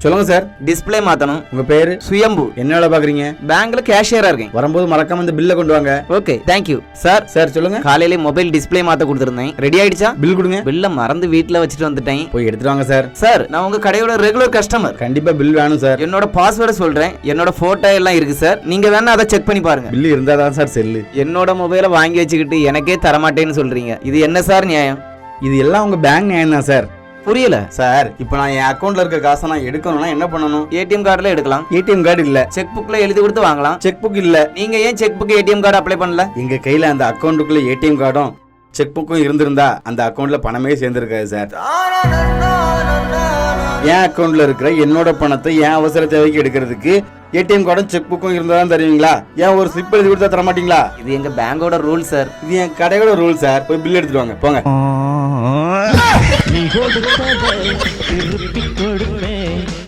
சொல்லுங்க sir. Display மாத்தணும். உங்க பேரு? சுயம்பு. என்ன வேலை பாக்குறீங்க? பேங்க்ல கேஷியரா இருக்கேன். வரும்போது மறக்காம இந்த பில்ல கொண்டு வாங்க. Okay, thank you sir. சார் சொல்லுங்க. காலையில மொபைல் டிஸ்பிளே மாத்த கொடுத்திருந்தேன், ரெடி ஆயிடுச்சா? பில் கொடுங்க. பில்ல மறந்து வீட்ல வச்சுட்டு வந்துட்டேன். போய் எடுத்துட்டு வாங்க சார். சார், நான் உங்க கடையோட ரெகுலர் கஸ்டமர். கண்டிப்பா பில் வேணும் சார். என்னோட பாஸ்வேர்டு சொல்றேன், என்னோட போட்டோ எல்லாம் இருக்கு சார். நீங்க வேணா அதை செக் பண்ணி பாருங்க. பில் இருந்தா தான் சார் செல்லு. என்னோட மொபைலை வாங்கி வச்சுக்கிட்டு எனக்கே தரமாட்டேன்னு சொல்றீங்க, இது என்ன சார் நியாயம்? இது எல்லாம் உங்க பேங்க் நியாயம் தான் சார். புரியல சார். இப்போ நான் என் அக்கௌண்ட்ல இருக்க காசை நான் எடுக்கணும்னா என்ன பண்ணணும்? ஏடிஎம் கார்டுல எடுக்கலாம். ஏடிஎம் கார்டு இல்ல. செக் புக்ல எழுதி கொடுத்து வாங்கலாம். செக் புக் இல்ல. நீங்க ஏன் check book ATM card apply பண்ணல? எங்க கையில அந்த அக்கௌண்ட்டுக்குள்ள ஏடிஎம் கார்டும் செக் புக்கும் இருந்திருந்தா அந்த அக்கௌண்ட்ல பணமே சேர்ந்திருக்காது சார். என் அக்கௌண்ட்ல இருக்கிற என்னோட பணத்தை என் அவசர தேவைக்கு எடுக்கிறதுக்கு ஏடிஎம் கார்டும் செக் புக்கும் இருந்தா தான் தருவீங்களா? ஏன் ஒரு ஸ்லிப் எழுதி கொடுத்தா தர மாட்டீங்களா? இது எங்க பேங்கோட ரூல் சார். இது என் கடையோட ரூல் சார். போய் பில் எடுத்துட்டு வாங்க போங்க.